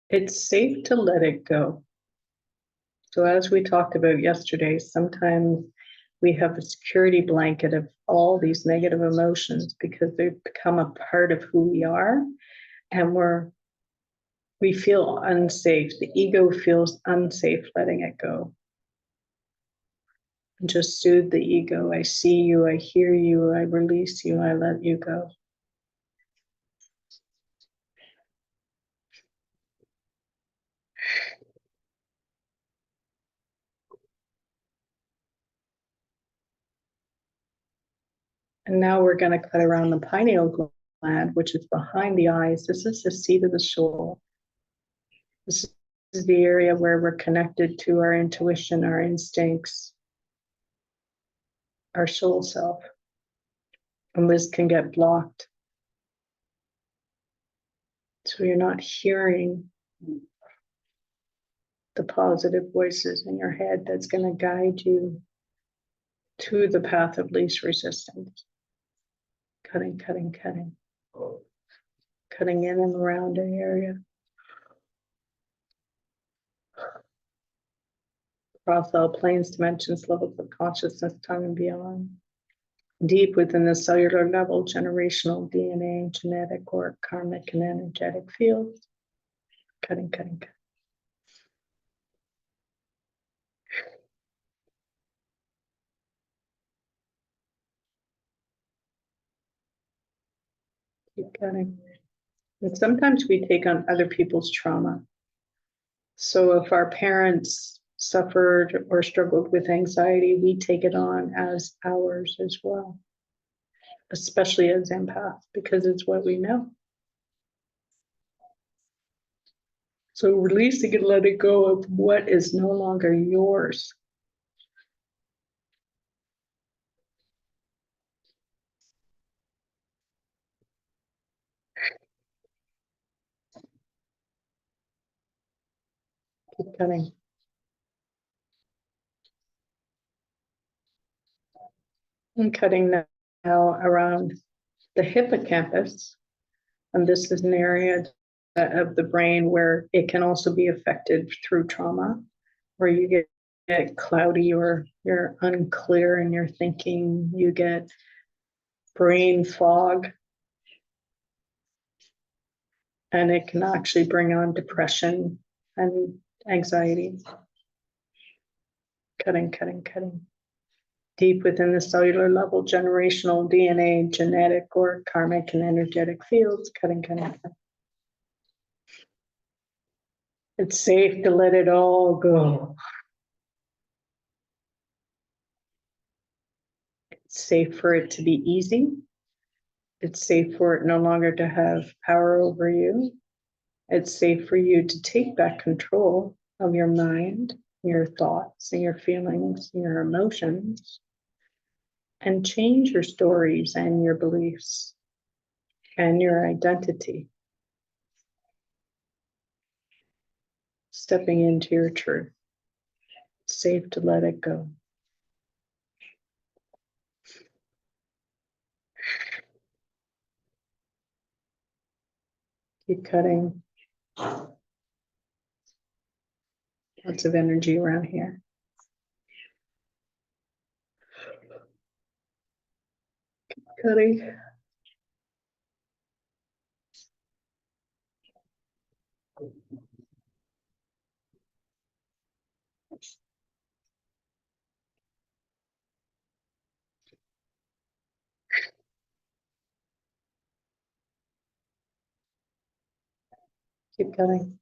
It's safe to let it go. So as we talked about yesterday, sometimes we have a security blanket of all these negative emotions because they've become a part of who we are, and we feel unsafe. The ego feels unsafe letting it go. And just soothe the ego. I see you, I hear you, I release you, I let you go. And now we're going to cut around the pineal gland, which is behind the eyes. This is the seat of the soul. This is the area where we're connected to our intuition, our instincts, our soul self. And this can get blocked. So you're not hearing the positive voices in your head that's going to guide you to the path of least resistance. Cutting, cutting, cutting. Cutting in and around an area. Across all planes, dimensions, levels of consciousness, time and beyond. Deep within the cellular level, generational DNA, genetic or karmic and energetic fields. Cutting, cutting, cutting. Keep cutting. And sometimes we take on other people's trauma. So if our parents suffered or struggled with anxiety, we take it on as ours as well, especially as empaths, because it's what we know. So releasing and letting go of what is no longer yours. Keep cutting. And cutting now around the hippocampus. And this is an area of the brain where it can also be affected through trauma, where you get cloudy or you're unclear in your thinking, you get brain fog, and it can actually bring on depression and anxiety. Cutting, cutting, cutting. Deep within the cellular level, generational DNA, genetic or karmic and energetic fields. Cutting, cutting, cutting. It's safe to let it all go. It's safe for it to be easy. It's safe for it no longer to have power over you. It's safe for you to take back control of your mind, your thoughts, and your feelings, and your emotions, and change your stories and your beliefs and your identity. Stepping into your truth. It's safe to let it go. Keep cutting. lots of energy around here. Cutting. Keep cutting.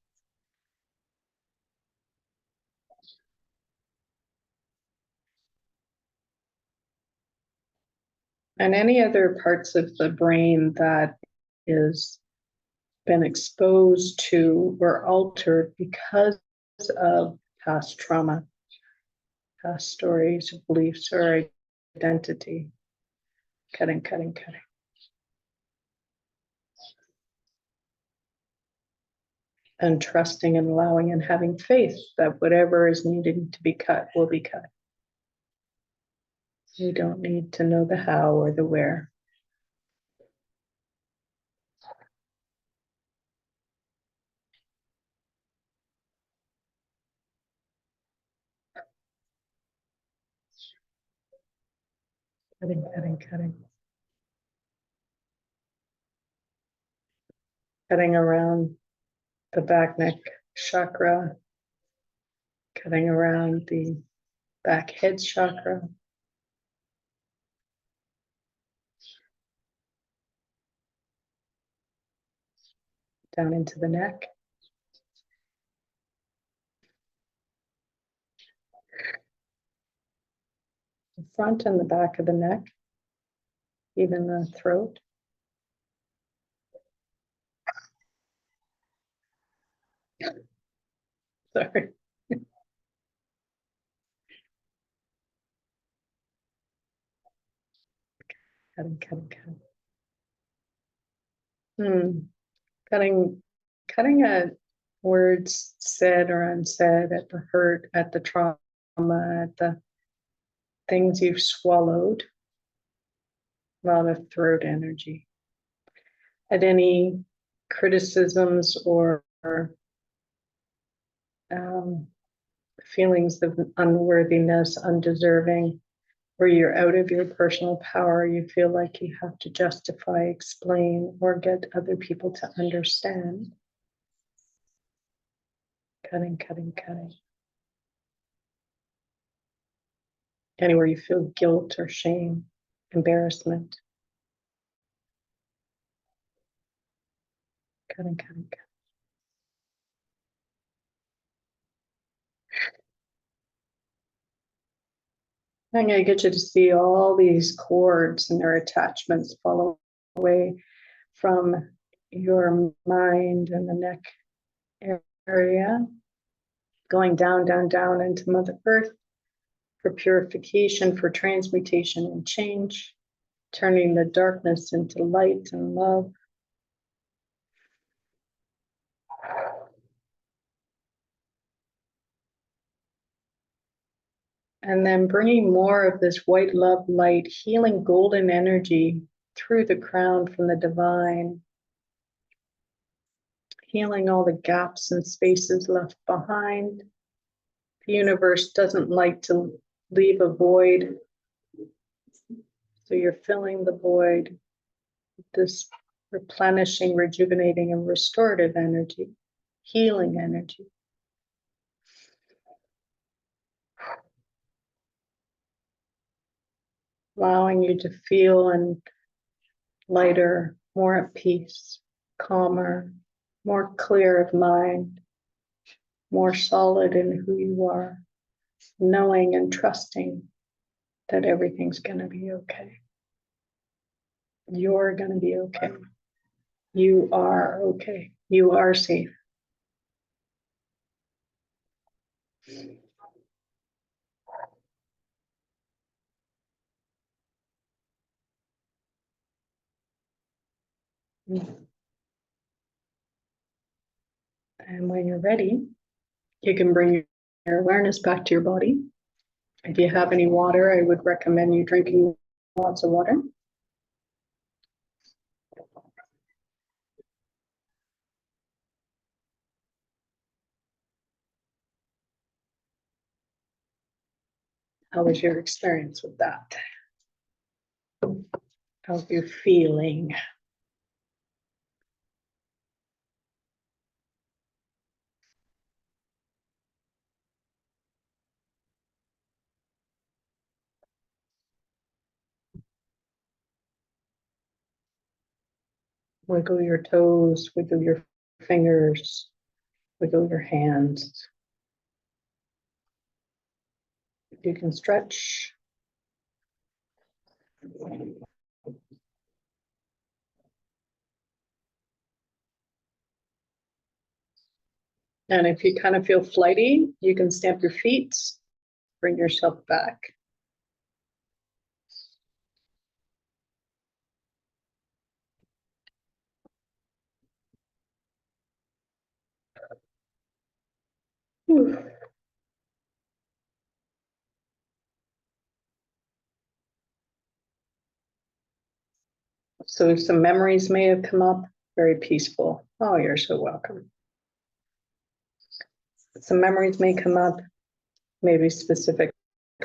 And any other parts of the brain that is been exposed to or altered because of past trauma, past stories, beliefs, or identity. Cutting, cutting, cutting. And trusting and allowing and having faith that whatever is needed to be cut will be cut. You don't need to know the how or the where. Cutting, cutting, cutting. Cutting around the back neck chakra. Cutting around the back head chakra. Down into the neck. The front and the back of the neck. Even the throat. Sorry. Cutting, cutting, cutting. Cutting at words said or unsaid, at the hurt, at the trauma, at the things you've swallowed. A lot of throat energy. At any criticisms or feelings of unworthiness, undeserving, where you're out of your personal power, you feel like you have to justify, explain, or get other people to understand. Cutting, cutting, cutting. Anywhere you feel guilt or shame, embarrassment. Cutting, cutting, cutting. I'm going to get you to see all these cords and their attachments fall away from your mind and the neck area, going down, down, down into Mother Earth for purification, for transmutation and change, turning the darkness into light and love. And then bringing more of this white love light, healing golden energy through the crown from the divine, healing all the gaps and spaces left behind. The universe doesn't like to leave a void. So you're filling the void with this replenishing, rejuvenating, and restorative energy, healing energy. Allowing you to feel and lighter, more at peace, calmer, more clear of mind, more solid in who you are, knowing and trusting that everything's going to be okay. You're going to be okay. You are okay. You are safe. And when you're ready, you can bring your awareness back to your body. If you have any water, I would recommend you drinking lots of water. How was your experience with that? How's you feeling? Wiggle your toes, wiggle your fingers, wiggle your hands. You can stretch. And if you kind of feel flighty, you can stamp your feet, bring yourself back. Whew. So some memories may have come up, very peaceful. Oh, you're so welcome. Some memories may come up, maybe specific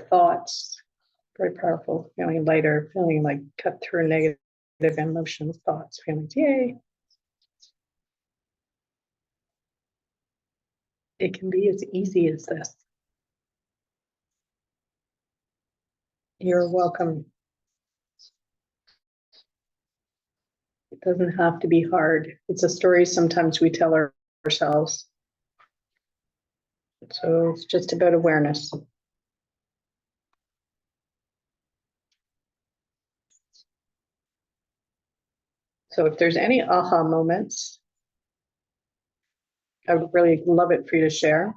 thoughts, very powerful, feeling lighter, feeling like cut through negative emotions, thoughts, feelings, yay. It can be as easy as this. You're welcome. It doesn't have to be hard. It's a story sometimes we tell ourselves. So it's just about awareness. So if there's any aha moments, I would really love it for you to share.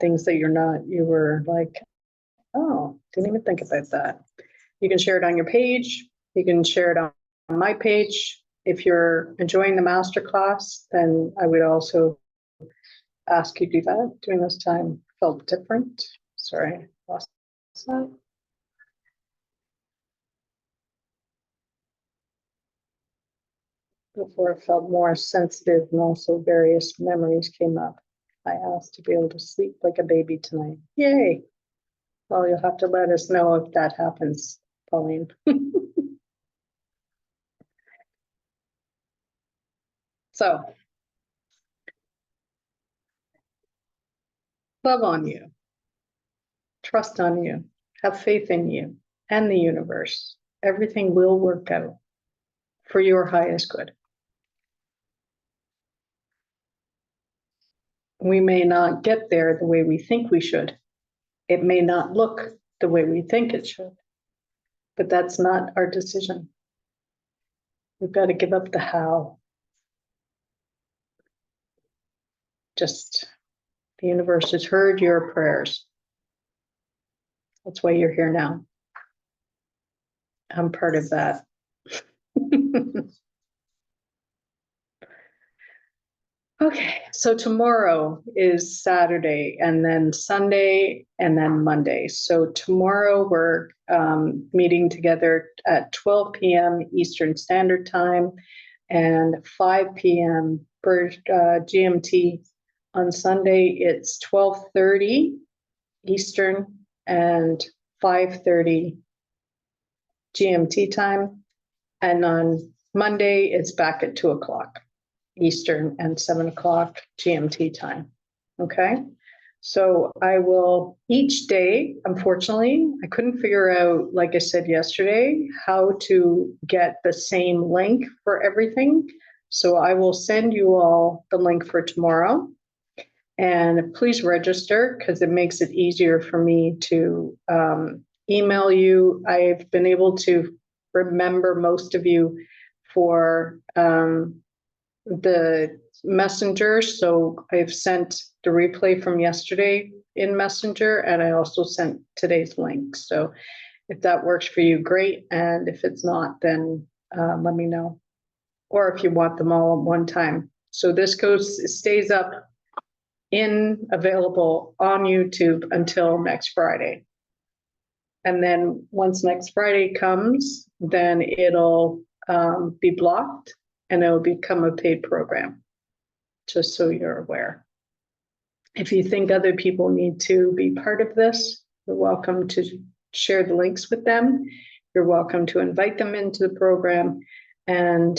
Things that you were like, oh, didn't even think about that. You can share it on your page. You can share it on my page. If you're enjoying the masterclass, then I would also ask you to do that. During this time felt different. Sorry, lost that. Before it felt more sensitive and also various memories came up. I asked to be able to sleep like a baby tonight. Yay. Well, you'll have to let us know if that happens, Pauline. So, love on you, trust on you, have faith in you and the universe. Everything will work out for your highest good. We may not get there the way we think we should. It may not look the way we think it should, but that's not our decision. We've got to give up the how. Just the universe has heard your prayers. That's why you're here now. I'm part of that. Okay, so tomorrow is Saturday, and then Sunday, and then Monday. So tomorrow we're meeting together at 12 p.m. Eastern Standard Time and 5 p.m. for GMT. On Sunday, it's 12:30 Eastern and 5:30 GMT time. And on Monday, it's back at 2 o'clock Eastern and 7 o'clock GMT time. Okay. So I will each day, unfortunately, I couldn't figure out, like I said yesterday, how to get the same link for everything. So I will send you all the link for tomorrow. And please register because it makes it easier for me to email you. I've been able to remember most of you for the messenger. So I've sent the replay from yesterday in Messenger, and I also sent today's link. So if that works for you, great. And if it's not, then let me know. Or if you want them all at one time. So this stays up available on YouTube until next Friday. And then once next Friday comes, then it'll be blocked and it'll become a paid program, just so you're aware. If you think other people need to be part of this, You're welcome to share the links with them. You're welcome to invite them into the program, and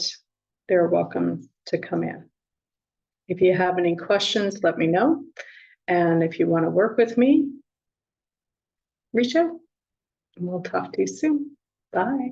they're welcome to come in. If you have any questions, let me know. And if you want to work with me, reach out and we'll talk to you soon. Bye.